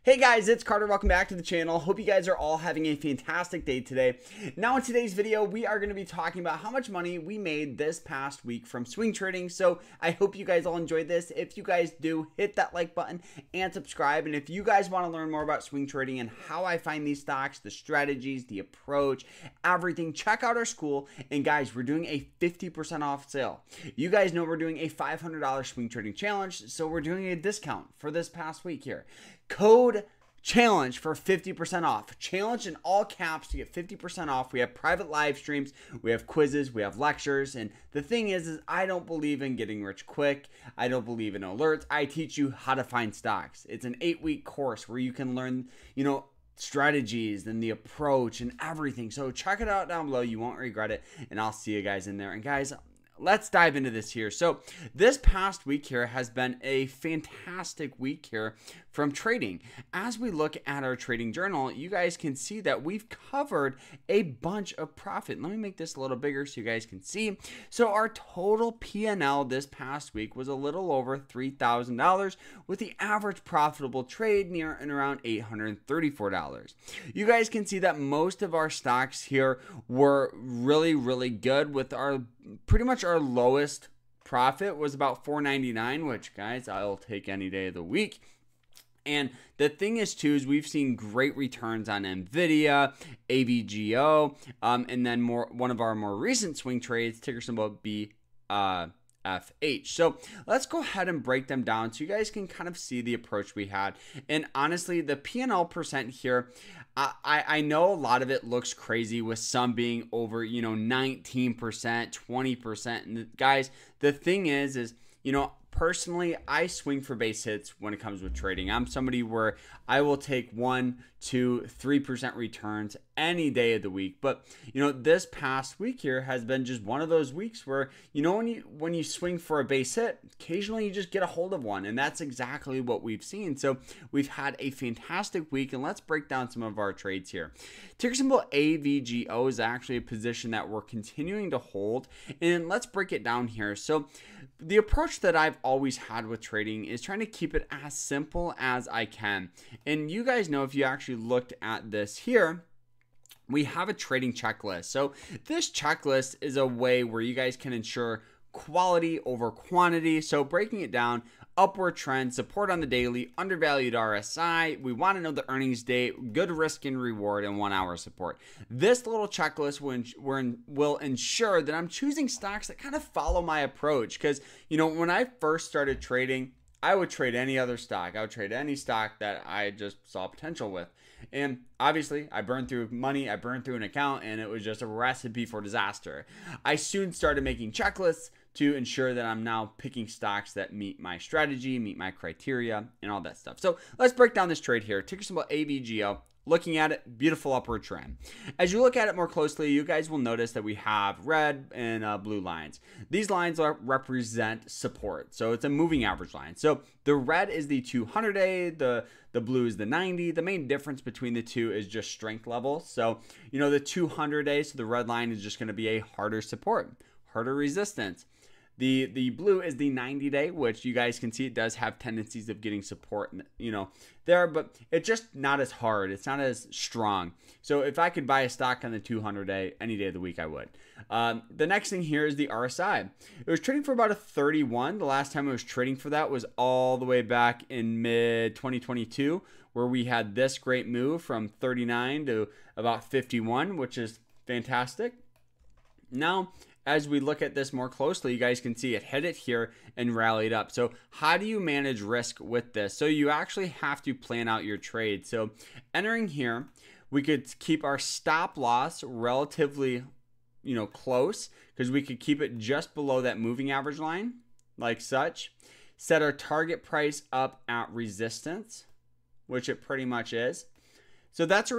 Hey guys, it's Carter. Welcome back to the channel. Hope you guys are all having a fantastic day today. Now in today's video, we are going to be talking about how much money we made this past week from swing trading. So I hope you guys all enjoyed this. If you guys do, hit that like button and subscribe. And if you guys want to learn more about swing trading and how I find these stocks, the strategies, the approach, everything, check out our school. And guys, we're doing a 50% off sale. You guys know we're doing a $500 swing trading challenge. So we're doing a discount for this past week here. Code challenge for 50% off. Challenge in all caps to get 50% off. We have private live streams, we have quizzes, we have lectures, and the thing is I don't believe in getting rich quick. I don't believe in alerts. I teach you how to find stocks. It's an 8-week course where you can learn, strategies and the approach and everything. So check it out down below. You won't regret it, and I'll see you guys in there. And guys, let's dive into this here. So this past week here has been a fantastic week here from trading. As we look at our trading journal, you guys can see that we've covered a bunch of profit. Let me make this a little bigger so you guys can see. So our total P&L this past week was a little over $3,000 with the average profitable trade near and around $834. You guys can see that most of our stocks here were really good, with our pretty much our lowest profit was about $4.99, which guys, I'll take any day of the week. And the thing is too, is we've seen great returns on Nvidia, AVGO, and then one of our more recent swing trades, ticker symbol BFH. So let's go ahead and break them down so you guys can kind of see the approach we had. And honestly, the P&L percent here, I know a lot of it looks crazy with some being over, 19%, 20%. And guys, the thing is, personally, I swing for base hits when it comes with trading. I'm somebody where I will take 1, 2, 3% returns any day of the week. But, this past week here has been just one of those weeks where, when you swing for a base hit, occasionally you just get a hold of one. And that's exactly what we've seen. So we've had a fantastic week, and let's break down some of our trades here. Ticker symbol AVGO is actually a position that we're continuing to hold. And let's break it down here. So the approach that I've always had with trading is trying to keep it as simple as I can. And you guys know, if you actually looked at this here, we have a trading checklist. So this checklist is a way where you guys can ensure quality over quantity. So breaking it down: upward trend, support on the daily, undervalued RSI. We want to know the earnings date, good risk and reward, and 1 hour support. This little checklist will ensure that I'm choosing stocks that kind of follow my approach. Because, when I first started trading, I would trade any other stock. I would trade any stock that I just saw potential with. And obviously, I burned through money, I burned through an account, and it was just a recipe for disaster. I soon started making checklists to ensure that I'm now picking stocks that meet my strategy, meet my criteria, and all that stuff. So let's break down this trade here. Ticker symbol AVGO. Looking at it, beautiful upward trend. As you look at it more closely, you guys will notice that we have red and blue lines. These lines represent support. So it's a moving average line. So the red is the 200-day, the blue is the 90. The main difference between the two is just strength level. So, the 200-day, so the red line is just going to be a harder support, harder resistance. The blue is the 90-day, which you guys can see it does have tendencies of getting support, there, but it's just not as hard. It's not as strong. So if I could buy a stock on the 200-day any day of the week, I would. The next thing here is the RSI. It was trading for about a 31. The last time it was trading for that was all the way back in mid-2022, where we had this great move from 39 to about 51, which is fantastic. Now, as we look at this more closely, you guys can see it hit it here and rallied up. So how do you manage risk with this? So you actually have to plan out your trade. So entering here, we could keep our stop loss relatively, close, because we could keep it just below that moving average line, like such. Set our target price up at resistance, which it pretty much is. So that's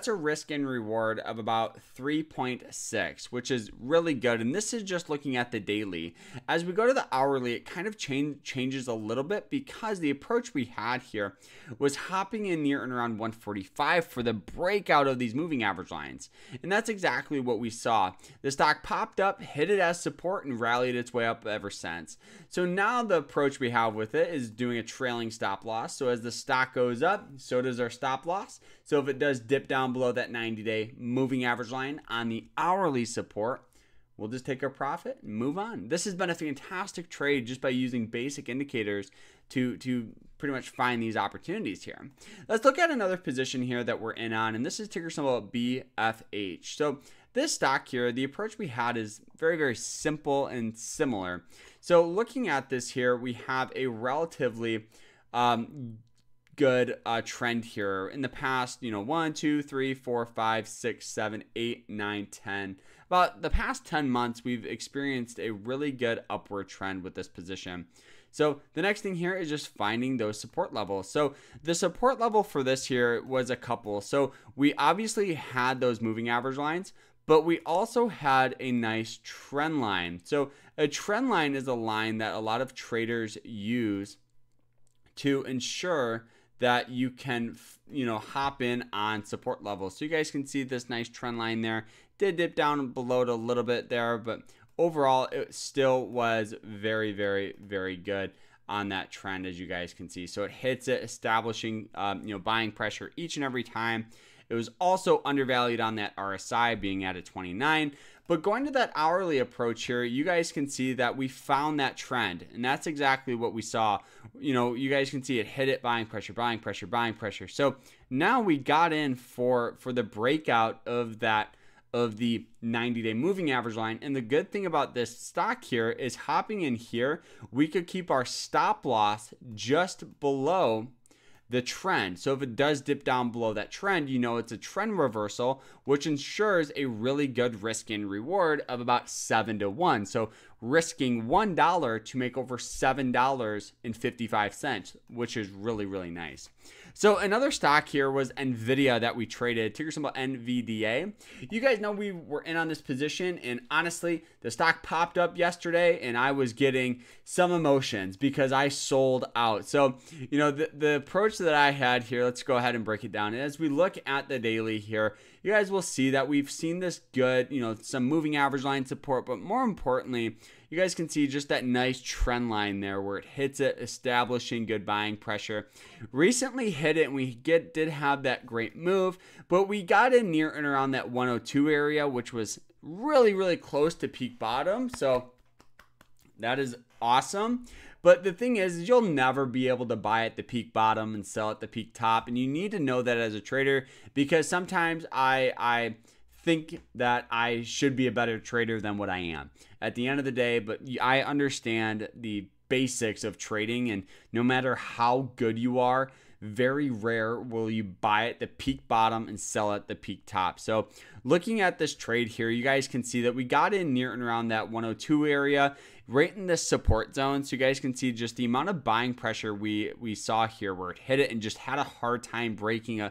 a risk and reward of about 3.6, which is really good. And this is just looking at the daily. As we go to the hourly, it kind of changes a little bit because the approach we had here was hopping in near and around 145 for the breakout of these moving average lines. And that's exactly what we saw. The stock popped up, hit it as support, and rallied its way up ever since. So now the approach we have with it is doing a trailing stop loss. So as the stock goes up, so does our stop loss. So if it does dip down below that 90-day moving average line on the hourly support, we'll just take our profit and move on. This has been a fantastic trade just by using basic indicators to pretty much find these opportunities here. Let's look at another position here that we're in on, and this is ticker symbol BFH. So this stock here, the approach we had is very, very simple and similar. So looking at this here, we have a relatively good trend here in the past, 1, 2, 3, 4, 5, 6, 7, 8, 9, 10. About the past 10 months, we've experienced a really good upward trend with this position. So the next thing here is just finding those support levels. So the support level for this here was a couple. So we obviously had those moving average lines, but we also had a nice trend line. So a trend line is a line that a lot of traders use to ensure that you can, hop in on support levels. So you guys can see this nice trend line there. Did dip down below it a little bit there, but overall it still was very, very, very good on that trend, as you guys can see. So it hits it, establishing, buying pressure each and every time. It was also undervalued on that RSI being at a 29. But going to that hourly approach here, you guys can see that we found that trend. And that's exactly what we saw. You guys can see it hit it, buying pressure, buying pressure, buying pressure. So now we got in for the breakout of the 90-day moving average line. And the good thing about this stock here is hopping in here, we could keep our stop loss just below the trend. So if it does dip down below that trend, it's a trend reversal, which ensures a really good risk and reward of about 7 to 1. So risking $1 to make over $7.55, which is really, really nice. So another stock here was NVIDIA that we traded, ticker symbol NVDA. You guys know we were in on this position, and honestly, the stock popped up yesterday and I was getting some emotions because I sold out. So, the approach that I had here, let's go ahead and break it down. As we look at the daily here, you guys will see that we've seen this good, some moving average line support, but more importantly, you guys can see just that nice trend line there where it hits it, establishing good buying pressure. Recently hit it and we did have that great move, but we got in near and around that 102 area, which was really, really close to peak bottom. So that is awesome. But the thing is you'll never be able to buy at the peak bottom and sell at the peak top. And you need to know that as a trader, because sometimes I think that I should be a better trader than what I am at the end of the day, but I understand the basics of trading, and no matter how good you are, very rare will you buy at the peak bottom and sell at the peak top. So looking at this trade here, you guys can see that we got in near and around that 102 area, right in this support zone. So you guys can see just the amount of buying pressure we saw here where it hit it and just had a hard time breaking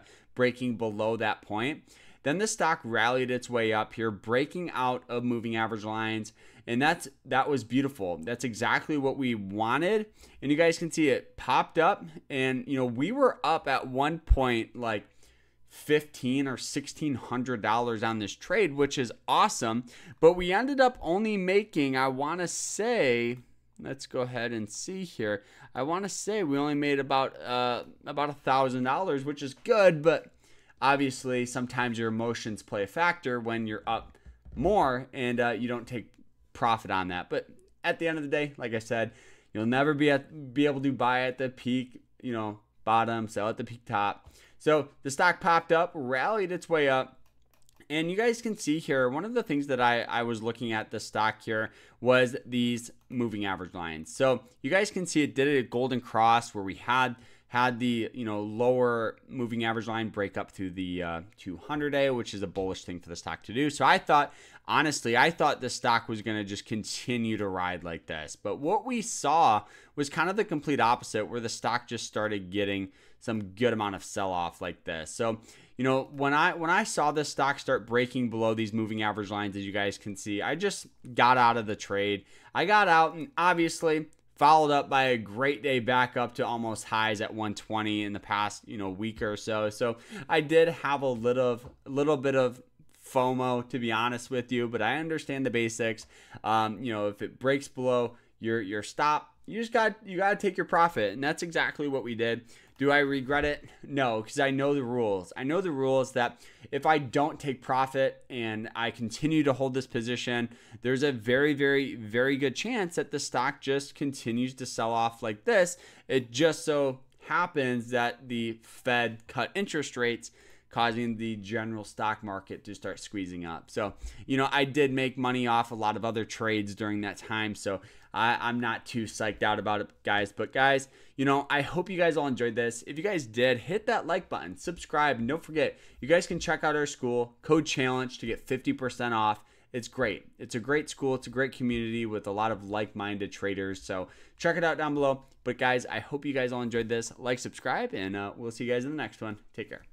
below that point. Then the stock rallied its way up here, breaking out of moving average lines. And that was beautiful. That's exactly what we wanted. And you guys can see it popped up. And, we were up at one point like $1,500 or $1,600 on this trade, which is awesome. But we ended up only making, I want to say, let's go ahead and see here. I want to say we only made about $1,000, which is good, but obviously sometimes your emotions play a factor when you're up more and you don't take profit on that. But at the end of the day, like I said, you'll never be able to buy at the peak, bottom, sell at the peak top. So the stock popped up, rallied its way up. And you guys can see here, one of the things that I was looking at the stock here was these moving average lines. So you guys can see it did a golden cross where we had the lower moving average line break up to the 200-day, which is a bullish thing for the stock to do. So I thought the stock was going to just continue to ride like this. But what we saw was kind of the complete opposite, where the stock just started getting some good amount of sell off like this. So, you know, when I saw this stock start breaking below these moving average lines, as you guys can see, I just got out of the trade. I got out, and obviously followed up by a great day back up to almost highs at 120 in the past, you know, week or so. So I did have a little bit of FOMO, to be honest with you, but I understand the basics. You know, if it breaks below your stop, you got to take your profit, and that's exactly what we did. Do I regret it? No, because I know the rules. I know the rules that if I don't take profit and I continue to hold this position, there's a very, very, very good chance that the stock just continues to sell off like this. It just so happens that the Fed cut interest rates, causing the general stock market to start squeezing up. So, you know, I did make money off a lot of other trades during that time. So I'm not too psyched out about it, guys. But guys, you know, I hope you guys all enjoyed this. If you guys did, hit that like button, subscribe, and don't forget, you guys can check out our school, code challenge, to get 50% off. It's great. It's a great school. It's a great community with a lot of like-minded traders. So check it out down below. But guys, I hope you guys all enjoyed this. Like, subscribe, and we'll see you guys in the next one. Take care.